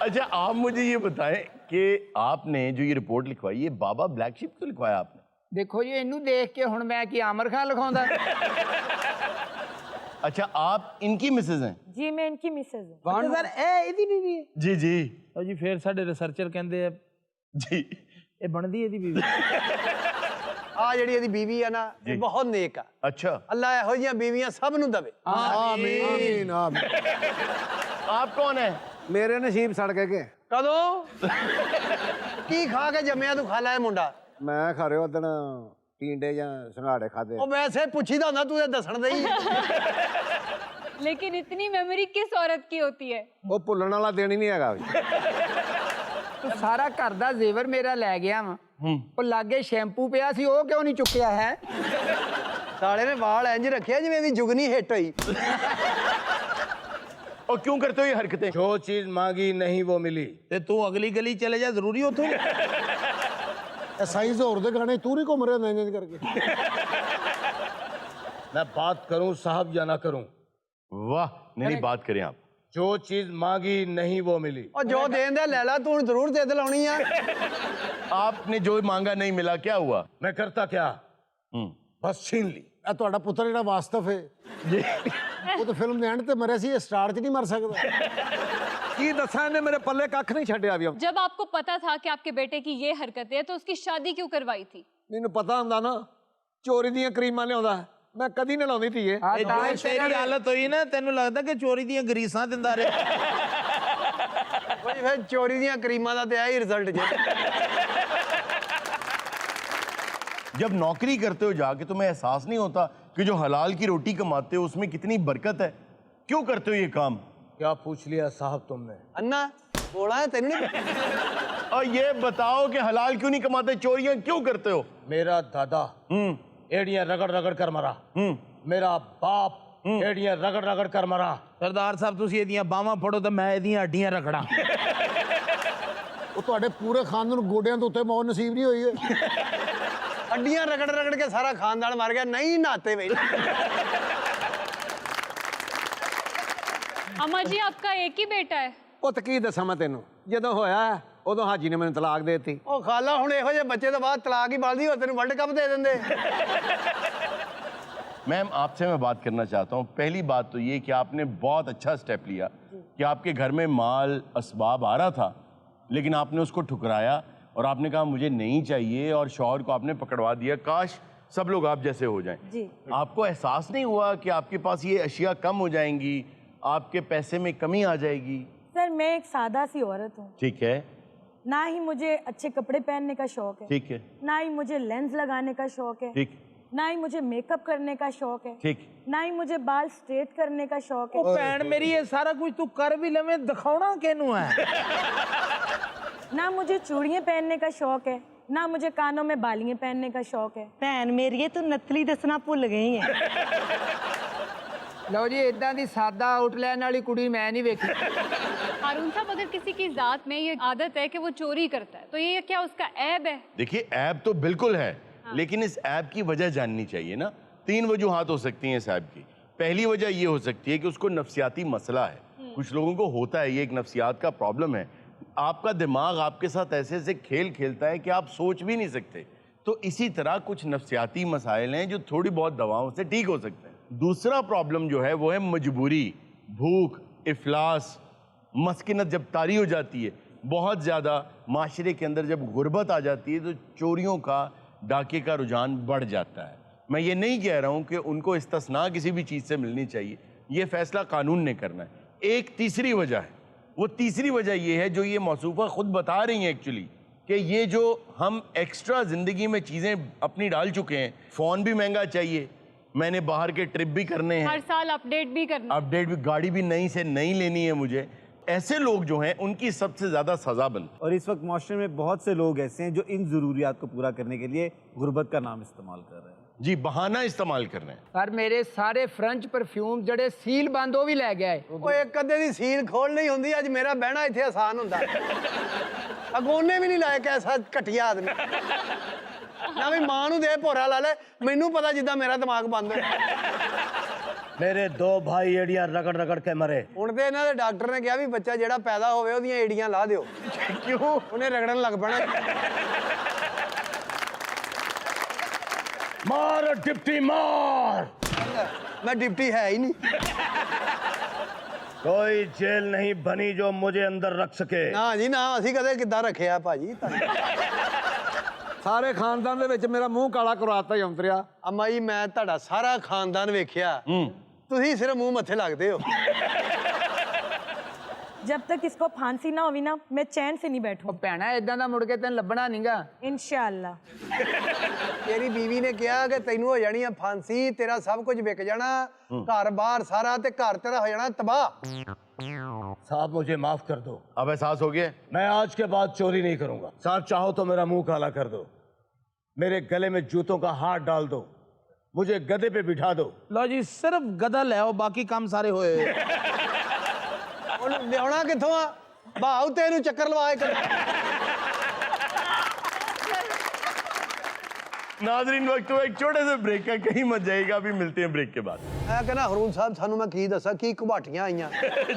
अच्छा आप मुझे ये बताएं कि आपने जो ये रिपोर्ट लिखवाई, ये बाबा ब्लैक शिप क्यों लिखवाया आपने? देखो जी, ਇਹਨੂੰ ਦੇਖ ਕੇ ਹੁਣ ਮੈਂ ਕੀ ਆਮਰ ਖਾਨ ਲਿਖਾਉਂਦਾ? अच्छा आप इनकी मिसेज हैं? जी मैं इनकी मिसेज हूँ। ਸਰ ਇਹ ਇਹਦੀ ਬੀਵੀ ਹੈ? जी जी ਉਹ ਜੀ ਫਿਰ ਸਾਡੇ ਰਿਸਰਚਰ ਕਹਿੰਦੇ ਆ जी। ਇਹ ਬਣਦੀ ਇਹਦੀ ਬੀਵੀ। ਆ ਜਿਹੜੀ ਇਹਦੀ ਬੀਵੀ ਆ ਨਾ, ਇਹ ਬਹੁਤ ਨੇਕ ਆ। अच्छा ਅੱਲਾ ਇਹੋ ਜਿਹੀਆਂ ਬੀਵੀਆਂ ਸਭ ਨੂੰ ਦਵੇ। ਆਮੀਨ ਆਮੀਨ। आप कौन है? ਮੇਰੇ ਨਸੀਬ ਸੜ ਗਏ। ਕਦੋਂ? ਕੀ ਖਾ ਕੇ ਜੰਮਿਆ ਤੂੰ? ਖਾ ਲੈ ਮੁੰਡਾ। ਮੈਂ ਖਾ ਰਿਹਾ ਉਦਣ ਟੀਂਡੇ ਜਾਂ ਸੰਘਾੜੇ ਖਾਦੇ। ਉਹ ਵੈਸੇ ਪੁੱਛੀਦਾ ਹੁੰਦਾ, ਤੂੰ ਇਹ ਦੱਸਣ ਦੇ ਹੀ। लेकिन इतनी मेमोरी किस औरत की होती है? ਉਹ ਭੁੱਲਣ ਵਾਲਾ ਦਿਨ ਹੀ ਨਹੀਂ ਹੈਗਾ। ਤੂੰ ਸਾਰਾ ਘਰ ਦਾ ਜ਼ੇਵਰ ਮੇਰਾ ਲੈ ਗਿਆ ਵਾ। ਉਹ ਲਾਗੇ ਸ਼ੈਂਪੂ ਪਿਆ ਸੀ, ਉਹ ਕਿਉਂ ਨਹੀਂ ਚੁੱਕਿਆ ਹੈ? ਸਾਲੇ ਨੇ ਵਾਲ ਇੰਜ ਰੱਖਿਆ ਜਿਵੇਂ ਇਹਦੀ ਜੁਗਨੀ ਹਿੱਟ ਹੋਈ। और क्यों करते हो ये हरकतें? ਜੋ ਚੀਜ਼ ਮੰਗੀ ਨਹੀਂ ਉਹ ਮਿਲੀ। ਤੇ ਤੂੰ ਅਗਲੀ ਗਲੀ ਚਲੇ ਜਾ, ਜ਼ਰੂਰੀ ਉੱਥੋਂ। ਇਹ ਸਾਈਜ਼ ਹੋਰ ਦੇ ਗਾਣੇ ਤੂੰ ਨਹੀਂ ਘੁੰਮ ਰਿਹਾ ਇੰਜ ਕਰਕੇ। मैं बात करूं साहब या ना करूं, वाह, नहीं बात करें आप। जो चीज मांगी नहीं वो मिली। ਉਹ ਜੋ ਦੇਣ ਦਾ ਲੈ ਲਾ, ਤੂੰ ਹੁਣ ਜ਼ਰੂਰ ਦੇ ਦਿਲਾਉਣੀ ਆ। आपने जो मांगा नहीं मिला, क्या हुआ? मैं करता क्या, बस छीन ली। ਇਹ ਤੁਹਾਡਾ ਪੁੱਤਰ ਜਿਹੜਾ ਵਾਸਤਵ ਹੈ ਉਹ ਤਾਂ ਫਿਲਮ ਦੇ ਐਂਡ ਤੇ ਮਰਿਆ ਸੀ, ਇਹ ਸਟਾਰ 'ਚ ਨਹੀਂ ਮਰ ਸਕਦਾ। ਕੀ ਦੱਸਾਂ, ਇਹਨੇ ਮੇਰੇ ਪੱਲੇ ਕੱਖ ਨਹੀਂ ਛੱਡਿਆ ਵੀ। जब आपको पता था कि आपके बेटे की ये हरकतें हैं तो उसकी शादी क्यों करवाई थी? ਮੈਨੂੰ ਪਤਾ ਹੁੰਦਾ ਨਾ ਚੋਰੀ ਦੀਆਂ ਕਰੀਮਾਂ ਲਿਆਉਂਦਾ, ਮੈਂ ਕਦੀ ਨਾ ਲਾਉਂਦੀ ਧੀਏ। ਇਹ ਜੋ ਤੇਰੀ ਹਾਲਤ ਹੋਈ ਨਾ, ਤੈਨੂੰ ਲੱਗਦਾ ਕਿ ਚੋਰੀ ਦੀਆਂ ਗਰੀਸਾਂ ਦਿੰਦਾ ਰਿਹਾ। ਕੋਈ ਫਿਰ ਚੋਰੀ ਦੀਆਂ ਕਰੀਮਾਂ ਦਾ ਤੇ ਆ ਹੀ ਰਿਜ਼ਲਟ ਜੇ। जब नौकरी करते हो जाके तुम्हें एहसास नहीं होता कि जो हलाल की रोटी कमाते हो उसमें कितनी बरकत है? क्यों करते हो ये काम? क्या पूछ लिया साहब तुमने? अन्ना बोला है तेन नहीं। और ये बताओ कि हलाल क्यों नहीं कमाते, चोरियां क्यों करते हो? मेरा दादा एड़ियां रगड़ रगड़ कर मरा, मेरा बाप एड़ियां रगड़ रगड़ कर मरा। ਸਰਦਾਰ ਸਾਹਿਬ ਤੁਸੀਂ ਇਹਦੀਆਂ ਬਾਹਾਂ ਫੜੋ ਤੇ ਮੈਂ ਇਹਦੀਆਂ ਹੱਡੀਆਂ ਰਗੜਾਂ। ਉਹ ਤੁਹਾਡੇ ਪੂਰੇ ਖਾਨਦਾਨ ਨੂੰ ਗੋਡਿਆਂ ਦੇ ਉੱਤੇ ਮੌਤ ਨਸੀਬ ਨਹੀਂ ਹੋਈ ਹੈ। हड्डियां रगड़ रगड़ के सारा खानदान मर गया, नहीं नहाते भाई। अम्मा जी आपका एक ही बेटा है? ਪੁੱਤ ਕੀ ਦੱਸਾਂ ਮੈਂ ਤੈਨੂੰ, ਜਦੋਂ ਹੋਇਆ ਉਦੋਂ ਹਾਜੀ ਨੇ ਮੈਨੂੰ ਤਲਾਕ ਦੇ ਦਿੱਤੀ। ਉਹ ਖਾਲਾ ਹੁਣ ਇਹੋ ਜਿਹੇ ਬੱਚੇ ਤੋਂ ਬਾਅਦ ਤਲਾਕ ਹੀ ਬਲਦੀ ਹੋ, ਤੈਨੂੰ ਵਰਲਡ ਕੱਪ ਦੇ ਦਿੰਦੇ। मैम आपसे मैं बात करना चाहता हूँ। पहली बात तो ये कि आपने बहुत अच्छा स्टेप लिया कि आपके घर में माल असबाब आ रहा था लेकिन आपने उसको ठुकराया और आपने कहा मुझे नहीं चाहिए और शौहर को आपने पकड़वा दिया। काश सब लोग आप जैसे हो जाएं। जी। आपको एहसास नहीं हुआ कि आपके पास ये अशिया कम हो जाएंगी, आपके पैसे में कमी आ जाएगी? सर मैं एक सादा सी औरत हूँ, ठीक है, ना ही मुझे अच्छे कपड़े पहनने का शौक है, ठीक है, ना ही मुझे लेंस लगाने का शौक है, ठीक, ना ही मुझे मेकअप करने का शौक है, ठीक। ना ही मुझे बाल स्ट्रेट करने का शौक है। ਉਹ ਭੈਣ ਮੇਰੀ ਇਹ ਸਾਰਾ ਕੁਝ ਤੂੰ ਕਰ ਵੀ ਲਵੇਂ, ਦਿਖਾਉਣਾ ਕਿਹਨੂੰ ਹੈ? ना मुझे चूड़ियाँ पहनने का शौक है, ना मुझे कानों में बालियाँ पहनने का शौक है। ਭੈਣ ਮੇਰੀਏ ਤੂੰ ਨਥਲੀ ਦੱਸਣਾ ਭੁੱਲ ਗਈ ਹੈ। ਲਓ ਜੀ ਇਦਾਂ ਦੀ ਸਾਦਾ ਆਊਟਲਾਈਨ ਵਾਲੀ ਕੁੜੀ ਮੈਂ ਨਹੀਂ ਵੇਖੀ। हारून साहब अगर किसी की जात में ये आदत है कि वो चोरी करता है तो ये क्या उसका ऐब है? देखिए ऐब तो बिल्कुल है, लेकिन इस ऐब की वजह जाननी चाहिए ना। 3 वजूहात हो सकती हैं इस ऐब की। पहली वजह ये हो सकती है कि उसको नफ्सियाती मसला है, कुछ लोगों को होता है, ये एक नफ्सियात का प्रॉब्लम है। आपका दिमाग आपके साथ ऐसे ऐसे खेल खेलता है कि आप सोच भी नहीं सकते। तो इसी तरह कुछ नफ्सियाती मसाइल हैं जो थोड़ी बहुत दवाओं से ठीक हो सकते हैं। दूसरा प्रॉब्लम जो है वो है मजबूरी, भूख, इफलास, मस्किनत जब तारी हो जाती है, बहुत ज़्यादा माशरे के अंदर जब गुर्बत आ जाती है तो चोरियों का, डाके का रुझान बढ़ जाता है। मैं ये नहीं कह रहा हूँ कि उनको इस्तिस्ना किसी भी चीज़ से मिलनी चाहिए, ये फैसला कानून ने करना है। एक तीसरी वजह है, वो तीसरी वजह ये है जो ये मौसूफ़ा खुद बता रही हैं एक्चुअली, कि ये जो हम एक्स्ट्रा ज़िंदगी में चीज़ें अपनी डाल चुके हैं। फ़ोन भी महंगा चाहिए, मैंने बाहर के ट्रिप भी करने हैं, हर साल अपडेट भी करना, अपडेट भी, गाड़ी भी नई से नई लेनी है मुझे। ऐसे लोग जो हैं उनकी सबसे ज़्यादा सज़ा बनती है। और इस वक्त माशरे में बहुत से लोग ऐसे हैं जो इन ज़रूरियात को पूरा करने के लिए गुर्बत का नाम इस्तेमाल कर रहे हैं। जी, बहाना इस्तेमाल कर रहे हैं। ਪਰ ਮੇਰੇ ਸਾਰੇ ਫ੍ਰੈਂਚ ਪਰਫਿਊਮ ਜਿਹੜੇ ਸੀਲ ਬੰਦ ਉਹ ਵੀ ਲੈ ਗਿਆ ਹੈ। ਉਹ ਇੱਕ ਅੱਧੇ ਦੀ ਸੀਲ ਖੋਲ ਨਹੀਂ ਹੁੰਦੀ, ਅੱਜ ਮੇਰਾ ਬਹਿਣਾ ਇੱਥੇ ਆਸਾਨ ਹੁੰਦਾ। ਅਗੋਨੇ ਵੀ ਨਹੀਂ ਲਾਇਆ ਕਿ ਐਸਾ ਘਟੀਆ ਆਦਮੀ ਨਾ ਵੀ ਮਾਂ ਨੂੰ ਦੇ ਭੋਰਾ ਲਾ ਲੈ, ਮੈਨੂੰ ਪਤਾ ਜਿੱਦਾਂ ਮੇਰਾ ਦਿਮਾਗ ਬੰਦ ਹੈ। मेरे 2 भाई एड़ियां रगड़ रगड़ के मरे। ਹੁਣ ਤੇ ਇਹਨਾਂ ਦੇ ਡਾਕਟਰ ਨੇ ਕਿਹਾ ਵੀ ਬੱਚਾ ਜਿਹੜਾ ਪੈਦਾ ਹੋਵੇ ਉਹਦੀਆਂ ਏੜੀਆਂ ਲਾ ਦਿਓ। ਕਿਉਂ? ਉਹਨੇ ਰਗੜਨ ਲੱਗ ਪੈਣਾ। मार डिप्टी मार। मैं डिप्टी है ही नहीं। कोई जेल नहीं बनी जो मुझे अंदर रख सके। ਨਾ ਜੀ ਨਾ, ਅਸੀਂ ਕਦੇ ਕਿੱਦਾਂ ਰੱਖਿਆ ਭਾਜੀ। ਸਾਰੇ ਖਾਨਦਾਨ ਦੇ ਵਿੱਚ ਮੇਰਾ ਮੂੰਹ ਕਾਲਾ ਕਰਵਾਤਾ ਹੀ ਅੰਤਰਿਆ। ਅੰਮਾ ਜੀ ਮੈਂ ਤੁਹਾਡਾ ਸਾਰਾ ਖਾਨਦਾਨ ਵੇਖਿਆ, ਤੁਸੀਂ ਸਿਰਫ ਮੂੰਹ ਮੱਥੇ ਲੱਗਦੇ ਹੋ। जब तक इसको फांसी ना होगी ना मैं चैन से नहीं बैठूं। ਉਹ ਭੈਣਾ ਇਦਾਂ ਦਾ ਮੁੜ ਕੇ ਤੈਨੂੰ ਲੱਭਣਾ ਨਹੀਂਗਾ। इंशाअल्लाह। ਤੇਰੀ ਬੀਵੀ ਨੇ ਕਿਹਾ ਕਿ ਤੈਨੂੰ ਹੋ ਜਾਣੀ ਆ ਫਾਂਸੀ, ਤੇਰਾ ਸਭ ਕੁਝ ਵਿਕ ਜਾਣਾ, ਘਰ-ਬਾਰ ਸਾਰਾ, ਤੇ ਘਰ ਤੇਰਾ ਹੋ ਜਾਣਾ ਤਬਾਹ। साहब मुझे माफ कर दो, अब एहसास हो गया? मैं आज के बाद चोरी नहीं करूंगा। साहब चाहो तो मेरा मुंह काला कर दो, मेरे गले में जूतों का हाथ डाल दो, मुझे गधे पे बिठा दो। ਲਓ ਜੀ ਸਿਰਫ ਗਧਾ ਲੈ ਆਓ, ਬਾਕੀ ਕੰਮ ਸਾਰੇ ਹੋਏ। ਹੁਣ ਲਿਆਉਣਾ ਕਿੱਥੋਂ ਆ? ਭਾਉ ਤੈਨੂੰ ਚੱਕਰ ਲਵਾ ਇੱਕ। नाजरीन वक्त हुआ एक छोटे से ब्रेक का, कहीं मत जाइएगा, अभी मिलते हैं ब्रेक के बाद। ਮੈਂ ਕਹਿੰਦਾ ਹਰੂਨ ਸਾਹਿਬ ਸਾਨੂੰ ਮੈਂ ਕੀ ਦੱਸਾਂ, ਕੀ ਘਬਾਟੀਆਂ ਆਈਆਂ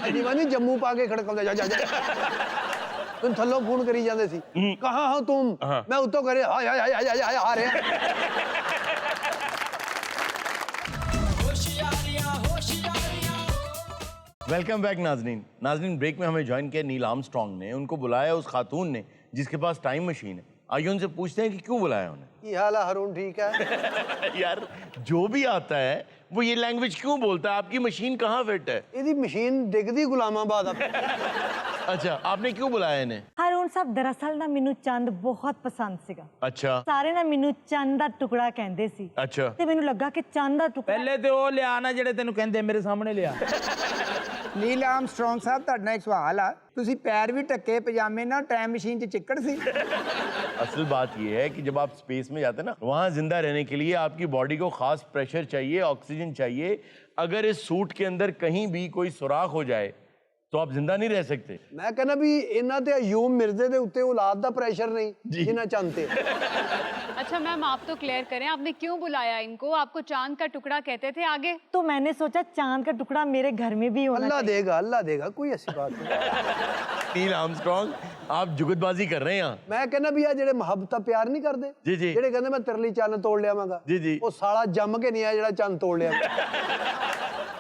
ਜੀਵਾਂ ਨਹੀਂ ਜੰਮੂ ਪਾ ਕੇ ਖੜਕਾਉਂਦੇ ਜਾ ਜਾ ਜਾ। तुम थल्लो फोन करी जाते सी, कहाँ हो तुम? मैं उत्तो करे हाय हाय हाय हाय हाय आ रहे। वेलकम बैक नाजरीन। नाजरीन ब्रेक में हमें ज्वाइन किया नील आर्मस्ट्रॉन्ग ने, उनको बुलाया उस खातून ने जिसके पास टाइम मशीन है। आइए उनसे पूछते हैं कि क्यों बुलाया उन्हें। की हाल है हरून, ठीक है? यार जो भी आता है वो ये लैंग्वेज क्यों बोलता है? आपकी मशीन कहाँ फिट है? ਇਹਦੀ ਮਸ਼ੀਨ ਡਿੱਗਦੀ ਗੁਲਾਮਾਬਾਦ। अच्छा, आपने क्यों बुलाया इन्हें? हारून ਆਰਮਸਟਰੋਂਗ ਸਾਹਿਬ ਦਰਅਸਲ ਨਾ ਮੈਨੂੰ ਚੰਦ ਬਹੁਤ ਪਸੰਦ ਸੀਗਾ। ਅੱਛਾ ਸਾਰੇ ਨਾ ਮੈਨੂੰ ਚੰਦ ਦਾ ਟੁਕੜਾ ਕਹਿੰਦੇ ਸੀ। ਅੱਛਾ ਤੇ ਮੈਨੂੰ ਲੱਗਾ ਕਿ ਚੰਦ ਦਾ ਟੁਕੜਾ ਪਹਿਲੇ ਤੇ ਉਹ ਲਿਆ ਨਾ ਜਿਹੜੇ ਤੈਨੂੰ ਕਹਿੰਦੇ, ਮੇਰੇ ਸਾਹਮਣੇ ਲਿਆ। ਨੀਲ ਆਰਮਸਟਰੋਂਗ ਸਾਹਿਬ ਤੁਹਾਡੇ ਨਾਲ ਇੱਕ ਸਵਾਲ ਆ, ਤੁਸੀਂ ਪੈਰ ਵੀ ਢੱਕੇ ਪਜਾਮੇ ਨਾਲ टाइम मशीन 'ਚ चिक्कड़ सी? असल बात यह है कि जब आप स्पेस में जाते हैं ना, वहां जिंदा रहने के लिए आपकी बॉडी को खास प्रेशर चाहिए, ऑक्सीजन चाहिए। अगर इस सूट के अंदर कहीं भी कोई सुराख हो जाए तो आप जिंदा नहीं रह सकते। ਮੈਂ ਕਹਿੰਦਾ ਵੀ ਇਹਨਾਂ ਤੇ ਅਯੂਬ ਮਿਰਜ਼ੇ ਦੇ ਉੱਤੇ ਔਲਾਦ ਦਾ ਪ੍ਰੈਸ਼ਰ ਨਹੀਂ ਜਿੰਨਾ ਚਾਹੁੰਦੇ। अच्छा मैम, आप तो क्लियर करें, आपने क्यों बुलाया इनको? आपको चांद का टुकड़ा कहते थे आगे? तो मैंने सोचा चांद का टुकड़ा मेरे घर में भी होना चाहिए। अल्लाह देगा कोई ऐसी बात नहीं। नील आर्मस्ट्रॉन्ग, आप जुगतबाजी कर रहे हैं यहाँ। ਮੈਂ ਕਹਿੰਦਾ ਵੀ ਆ ਜਿਹੜੇ ਮੁਹੱਬਤਾਂ ਪਿਆਰ ਨਹੀਂ ਕਰਦੇ, ਜੀ ਜੀ, ਜਿਹੜੇ ਕਹਿੰਦੇ ਮੈਂ ਤੇਰੇ ਲਈ ਚੰਨ ਤੋੜ ਲਿਆਵਾਂਗਾ, ਜੀ ਜੀ, ਉਹ ਸਾਲਾ ਜੰਮ ਕੇ ਨਹੀਂ ਆਇਆ ਜਿਹੜਾ ਚੰਨ ਤੋੜ ਲਿਆ।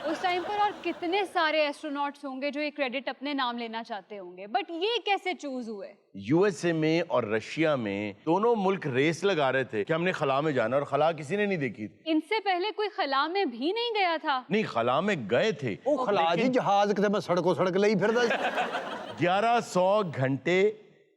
उस टाइम पर और कितने सारे एस्ट्रोनॉट्स होंगे जो ये क्रेडिट अपने नाम लेना चाहते होंगे, बट ये कैसे चूज हुए? यूएसए में और रशिया में दोनों मुल्क रेस लगा रहे थे कि हमने खला में जाना, और खला किसी ने नहीं देखी थी। इनसे पहले कोई खला में भी नहीं गया था? नहीं, खला में गए थे। ਉਹ ਖਲਾ ਜੀ ਜਹਾਜ਼ ਕਿਤੇ ਮੈਂ ਸੜਕੋਂ ਸੜਕ ਲਈ ਫਿਰਦਾ। 1100 घंटे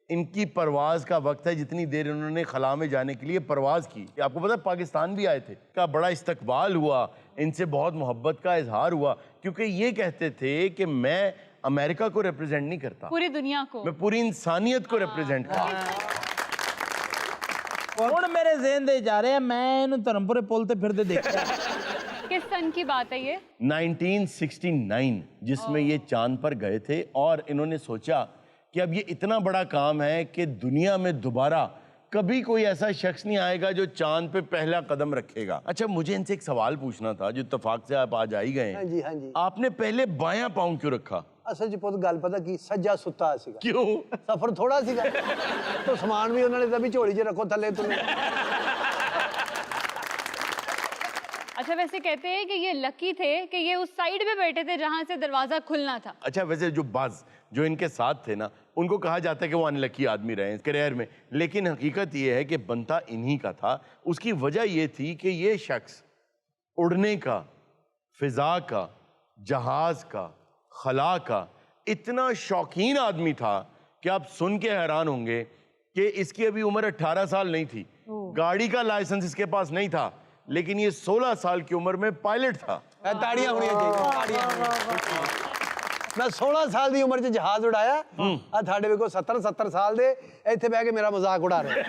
इनकी परवाज का वक्त है, जितनी देर इन्होंने खला में जाने के लिए परवाज की। आपको पता है पाकिस्तान भी आए थे, का बड़ा इस्तकबाल हुआ, इनसे बहुत मोहब्बत का इजहार हुआ, क्योंकि ये कहते थे कि मैं अमेरिका को रिप्रेजेंट नहीं करता, पूरी दुनिया को, मैं पूरी इंसानियत को रिप्रेजेंट करता। ਹੁਣ ਮੇਰੇ ज़हन दे जा रहे हैं, मैं इन्हें धर्मपुरे पुल ते फिरते देखा। किस सन की बात है ये? 1969, जिसमें ये चांद पर गए थे, और इन्होंने सोचा कि अब ये इतना बड़ा काम है कि दुनिया में दोबारा कभी कोई ऐसा शख्स नहीं आएगा जो चांद पे पहला कदम रखेगा। अच्छा, मुझे इनसे एक सवाल पूछना था, जो इत्तेफाक से आप आज आई गए हैं। हाँ जी। आपने पहले बायां पाँव क्यों रखा? ਅਸਲ 'ਚ ਪੁੱਤ ਗੱਲ ਪਤਾ ਕੀ, ਸੱਜਾ ਸੁੱਤਾ ਸੀਗਾ। क्यों? ਸਫ਼ਰ ਥੋੜਾ ਸੀਗਾ, तो ਸਮਾਨ ਵੀ ਉਹਨਾਂ ਨੇ ਤਾਂ ਵੀ ਝੋਲੀ 'ਚ ਰੱਖੋ ਥੱਲੇ ਤੁਲੇ। अच्छा, वैसे कहते हैं कि ये लकी थे कि ये उस साइड पे बैठे थे जहां से दरवाजा खुलना था। अच्छा, वैसे जो बाज जो इनके साथ थे ना, उनको कहा जाता है कि वो अनलकी आदमी रहे करियर में, लेकिन हकीकत ये है कि बनता इन्हीं का था। उसकी वजह ये थी कि ये शख्स उड़ने का, फिजा का, जहाज का, खला का इतना शौकीन आदमी था कि आप सुन के हैरान होंगे कि इसकी अभी उम्र 18 साल नहीं थी, गाड़ी का लाइसेंस इसके पास नहीं था, लेकिन ये 16 साल की उम्र में पायलट था। ਤਾੜੀਆਂ ਹੋਣੀਆਂ ਚਾਹੀਦੀਆਂ। ਮੈਂ 16 ਸਾਲ ਦੀ ਉਮਰ 'ਚ ਜਹਾਜ਼ ਉਡਾਇਆ, ਆ ਤੁਹਾਡੇ ਵੇਖੋ 70 ਸਾਲ ਦੇ ਇੱਥੇ ਬਹਿ ਕੇ ਮੇਰਾ ਮਜ਼ਾਕ ਉਡਾ ਰਹੇ।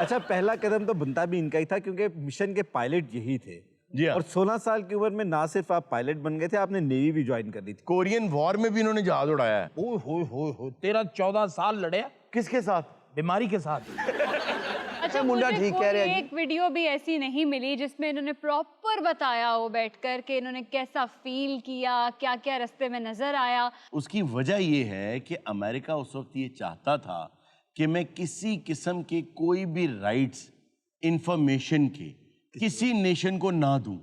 अच्छा, पहला कदम तो बनता भी इनका ही था, क्योंकि मिशन के पायलट यही थे। जी हाँ। और 16 साल की उम्र में ना सिर्फ आप पायलट बन गए थे, आपने नेवी भी ज्वाइन कर ली थी। कोरियन वॉर में भी इन्होंने जहाज उड़ाया है। हो 13-14 साल लड़े। किसके साथ? बीमारी के साथ। अच्छा, मुंडा मुझे ठीक कोई कह रहे हैं जी। एक वीडियो भी ऐसी नहीं मिली जिसमें इन्होंने प्रॉपर बताया हो बैठकर कि इन्होंने कैसा फील किया, क्या क्या रास्ते में नजर आया। उसकी वजह ये है कि अमेरिका उस वक्त ये चाहता था कि मैं किसी किस्म के कोई भी राइट्स इंफॉर्मेशन के किसी नेशन को ना दूं,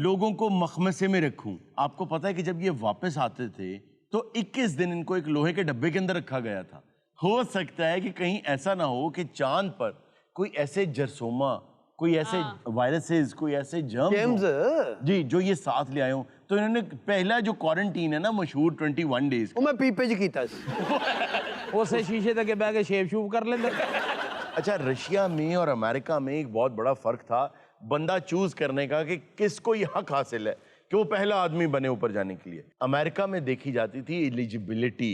लोगों को मखमसे में रखूं। आपको पता है कि जब ये वापस आते थे तो 21 दिन इनको एक लोहे के डब्बे के अंदर रखा गया था। हो सकता है कि कहीं ऐसा ना हो कि चांद पर कोई ऐसे जरसोमा, कोई ऐसे वायरसेस, कोई ऐसे जर्म्स जी जो ये साथ ले आए हो। तो इन्होंने पहला जो क्वारंटीन है ना मशहूर 21 डेज, ਉਹ ਮੈਂ ਪੀਪੇ 'ਚ ਕੀਤਾ ਸੀ। उसे शीशे तक बह के शेप शूप कर लेंगे। अच्छा, रशिया में और अमेरिका में एक बहुत बड़ा फर्क था बंदा चूज करने का कि किसको ये हक हासिल है कि वो पहला आदमी बने ऊपर जाने के लिए। अमेरिका में देखी जाती थी एलिजिबिलिटी,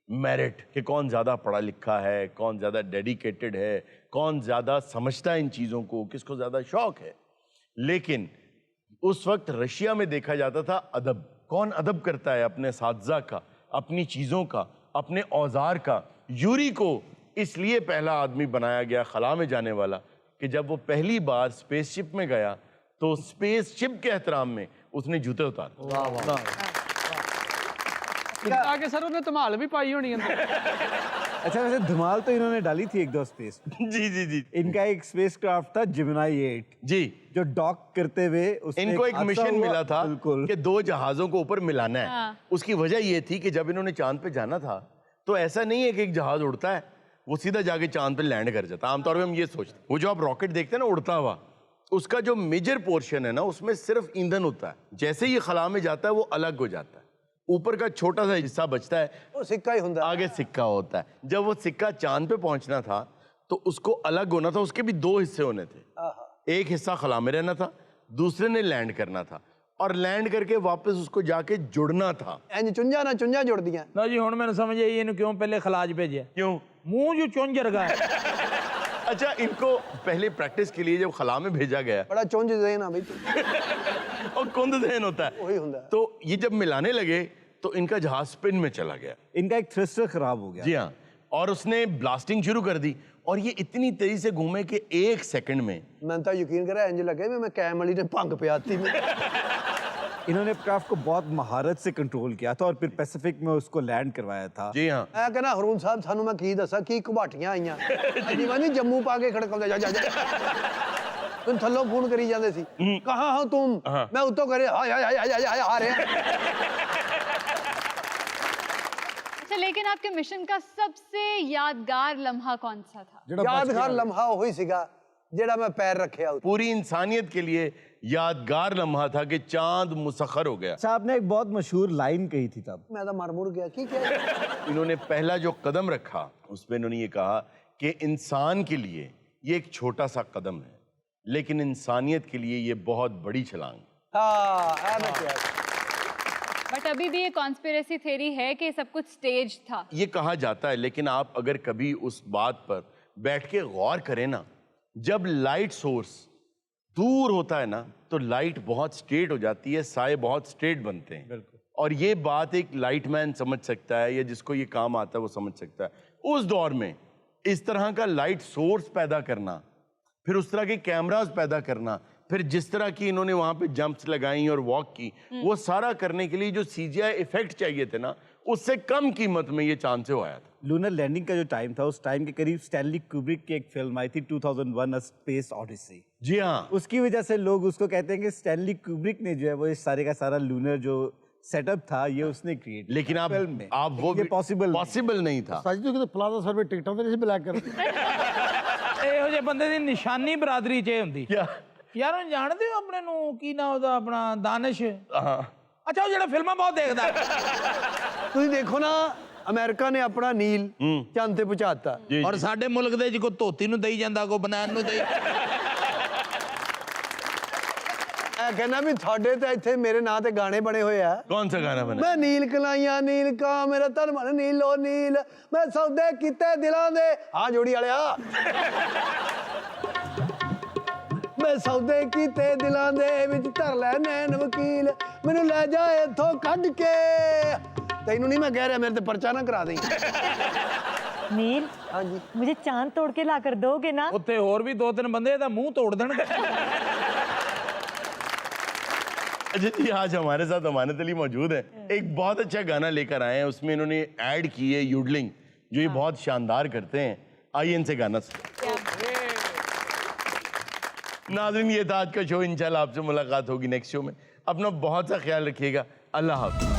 मेरिट, कि कौन ज़्यादा पढ़ा लिखा है, कौन ज़्यादा डेडिकेटेड है, कौन ज़्यादा समझता है इन चीज़ों को, किसको ज़्यादा शौक है। लेकिन उस वक्त रशिया में देखा जाता था अदब, कौन अदब करता है अपने साथज़ा का, अपनी चीज़ों का, अपने औजार का। यूरी को इसलिए पहला आदमी बनाया गया खला में जाने वाला कि जब वो पहली बार स्पेसशिप में गया तो स्पेसशिप के एहतराम में उसने जूते उतारे। आगे सर उन्हें धमाल भी पाई होनी अंदर। अच्छा, वैसे धमाल तो इन्होंने डाली थी एक दो स्पेस। जी जी जी। इनका एक स्पेस क्राफ्ट था जेमिनी 8 जी, जो डॉक करते हुए इनको एक मिशन मिला था कि 2 जहाजों को ऊपर मिलाना है। उसकी वजह ये थी कि जब इन्होंने चांद पे जाना था तो ऐसा नहीं है कि एक जहाज उड़ता है वो सीधा जाके चांद पे लैंड कर जाता। आमतौर पे हम ये सोचते हैं, वो जो आप रॉकेट देखते हैं ना उड़ता हुआ, उसका जो मेजर पोर्शन है ना उसमें सिर्फ ईंधन होता है। जैसे ही खला में जाता है वो अलग हो जाता है। اوپر کا چھوٹا سا حصہ بچتا ہے, وہ سکہ ہی ہوندا ہے. آگے سکہ ہوتا ہے. جب وہ سکہ چاند پہ پہنچنا تھا تو اس کو الگ ہونا تھا, اس کے بھی 2 حصے ہونے تھے. ایک حصہ خلا میں رہنا تھا, دوسرے نے لینڈ کرنا تھا, اور لینڈ کر کے واپس اس کو جا کے جڑنا تھا. ਇੰਜ ਚੁੰਝਾਂ ਨਾਲ ਚੁੰਝਾਂ ਜੁੜਦੀਆਂ. ਲਓ ਜੀ ਹੁਣ ਮੈਨੂੰ ਸਮਝ ਆਈ ਇਹਨੂੰ ਕਿਉਂ ਪਹਿਲੇ ਖਲਾਜ ਭੇਜਿਆ. کیوں؟ ਮੂੰਹ ਜੋ ਚੁੰਝ ਰਗਾ ਹੈ. اچھا, ان کو پہلے پریکٹس کے لیے جب خلا میں بھیجا گیا, ਬੜਾ ਚੁੰਝ ਦੇਣ ਆ ਬਈ. اور کند ذہن ہوتا ہے, وہی ہوندا ہے. تو یہ جب ملانے لگے تو ان کا جہاز سپن میں چلا گیا. ان کا ایک تھرسٹر خراب ہو گیا. جی ہاں, اور اس نے بلاسٹنگ شروع کر دی, اور یہ اتنی تیزی سے گھومے کہ 1 سیکنڈ میں. ਮੈਨੂੰ ਤਾਂ ਯਕੀਨ ਕਰਿਆ ਇੰਜ ਲੱਗੇ ਵੀ ਮੈਂ ਕੈਮ ਵਾਲੀ ਨੇ ਭੰਗ ਪਿਆਤੀ ਮੈਂ. انہوں نے کرافٹ کو بہت مہارت سے کنٹرول کیا تھا اور پھر پیسیفک میں اس کو لینڈ کروایا تھا. جی ہاں, ਮੈਂ ਕਹਿੰਦਾ ਹਰੂਨ ਸਾਹਿਬ ਸਾਨੂੰ ਮੈਂ ਕੀ ਦੱਸਾਂ ਕੀ ਘਬਾਟੀਆਂ ਆਈਆਂ. ਜਿਵੇਂ ਨਹੀਂ ਜੰਮੂ ਪਾ ਕੇ ਖੜਕਾਉਂਦੇ ਜਾ ਜਾ ਜਾ. ਤੁਮ ਥੱਲੋਂ ਫੋਨ ਕਰੀ ਜਾਂਦੇ ਸੀ, ਕਹਾਂ ਹੋ ਤੁਮ, ਮੈਂ ਉੱਤੋਂ ਕਰੇ ਹਾਏ ਹਾਏ ਹਾਏ ਹਾਏ ਹਾਏ ਆ ਰਿਹਾ. अच्छा, लेकिन आपके मिशन का सबसे यादगार लम्हा कौन सा था? ਯਾਦਗਾਰ ਲਮਹਾ ਉਹੀ ਸੀਗਾ ਜਿਹੜਾ ਮੈਂ ਪੈਰ ਰੱਖਿਆ ਉੱਤੇ. پوری انسانیت کے لیے یادگار لمحہ تھا کہ چاند مسخر ہو گیا. اچھا, آپ نے ایک بہت مشہور لائن کہی تھی تب. ਮੈਂ ਤਾਂ ਮਰ ਮੁਰ ਗਿਆ. ਕੀ کیا انہوں نے پہلا جو قدم رکھا اس میں انہوں نے یہ کہا کہ انسان کے لیے یہ ایک چھوٹا سا قدم ہے, لیکن انسانیت کے لیے یہ بہت بڑی چھلانگ. ہاں اے میں کیا. بٹ ابھی بھی یہ کانسپیریسی تھیری ہے کہ سب کچھ سٹیج تھا. یہ کہا جاتا ہے, لیکن آپ اگر کبھی اس بات پر بیٹھ کے غور کریں نا, جب لائٹ سورس دور ہوتا ہے نا تو لائٹ بہت سٹریٹ ہو جاتی ہے, سائے بہت سٹریٹ بنتے ہیں. اور یہ بات ایک لائٹ مین سمجھ سکتا ہے, یا جس کو یہ کام آتا ہے وہ سمجھ سکتا ہے. اس دور میں اس طرح کا لائٹ سورس پیدا کرنا, پھر اس طرح کے کیمراز پیدا کرنا, پھر جس طرح کی انہوں نے وہاں پہ جمپس لگائیں اور واک کی, وہ سارا کرنے کے لیے جو سی جی آئی ایفیکٹ چاہیے تھے نا, اس سے کم قیمت میں یہ چاند سے آیا تھا. لونر لینڈنگ کا جو ٹائم تھا, اس ٹائم کے قریب اسٹینلی کوبرک کی ایک فلم آئی تھی 2001 A Space Odyssey. جی ہاں, اس کی وجہ سے لوگ اس کو کہتے ہیں کہ اسٹینلی کوبرک نے جو ہے وہ اس سارے کا سارا لونر جو سیٹ اپ تھا یہ اس نے کریٹ. لیکن آپ وہ پاسبل نہیں تھا. ساجد تو پلازا سر پہ ٹکٹوں پہ نہیں بلیک کر. ਇਹੋ ਜਿਹੇ ਬੰਦੇ ਦੀ ਨਿਸ਼ਾਨੀ ਬਰਾਦਰੀ 'ਚ ਇਹ ਹੁੰਦੀ. ਯਾਰ ਉਹ ਜਾਣਦੇ ਹੋ ਆਪਣੇ ਨੂੰ ਕੀ ਨਾ ਉਹਦਾ ਆਪਣਾ ਦਾਨਿਸ਼. ਅੱਛਾ, ਉਹ ਜਿਹੜਾ ਫਿਲਮਾਂ ਬਹੁਤ ਦੇਖਦਾ. ਤੁਸੀਂ ਦੇਖੋ ਨਾ, ਅਮਰੀਕਾ ਨੇ ਆਪਣਾ ਨੀਲ ਚੰਦ ਤੇ ਪਹੁੰਚਾਤਾ, ਔਰ ਸਾਡੇ ਮੁਲਕ ਦੇ 'ਚ ਕੋਈ ਧੋਤੀ ਨੂੰ ਦੇਈ ਜਾਂਦਾ, ਕੋਈ ਬਨਾਨ ਨੂੰ ਦੇਈ. ਇਹ ਕਹਿੰਦਾ ਵੀ ਤੁਹਾਡੇ ਤਾਂ ਇੱਥੇ ਮੇਰੇ ਨਾਂ ਤੇ ਗਾਣੇ ਬਣੇ ਹੋਏ ਆ. کون سا گانا بنا؟ ਮੈਂ ਨੀਲ ਕਲਾਈਆਂ ਨੀਲ ਕਾ ਮੇਰਾ ਧਰਮਨ ਨੀਲੋ ਨੀਲ, ਮੈਂ ਸੌਦੇ ਕੀਤੇ ਦਿਲਾਂ ਦੇ. ਹਾਂ ਜੋੜੀ ਵਾਲਿਆ, ਮੈਂ ਸੌਦੇ ਕੀਤੇ ਦਿਲਾਂ ਦੇ ਵਿੱਚ ਧਰ ਲੈ ਨੈਣ ਵਕੀਲ, ਮੈਨੂੰ ਲੈ ਜਾ ਇੱਥੋਂ ਕੱਢ ਕੇ. ਤੈਨੂੰ ਨਹੀਂ ਮੈਂ ਕਹਿ ਰਿਹਾ, ਮੇਰੇ ਤੇ ਪਰਚਾ ਨਾ ਕਰਾ ਦੇਈਂ. नील, हाँ जी, मुझे चांद तोड़ के ला कर दोगे ना? ਉੱਥੇ ਹੋਰ ਵੀ 2-3 ਬੰਦੇ ਇਹਦਾ ਮੂੰਹ ਤੋੜ ਦੇਣਗੇ. اچھا جی, آج ہمارے ساتھ امانت علی موجود ہیں. ایک بہت اچھا گانا لے کر آئے ہیں, اس میں انہوں نے ایڈ کی ہے یوڈلنگ, جو یہ بہت شاندار کرتے ہیں. آئیے ان سے گانا سنیں. ناظرین, یہ تھا آج کا شو. انشاءاللہ آپ سے ملاقات ہوگی نیکسٹ شو میں. اپنا بہت سا خیال رکھیے گا. اللہ حافظ.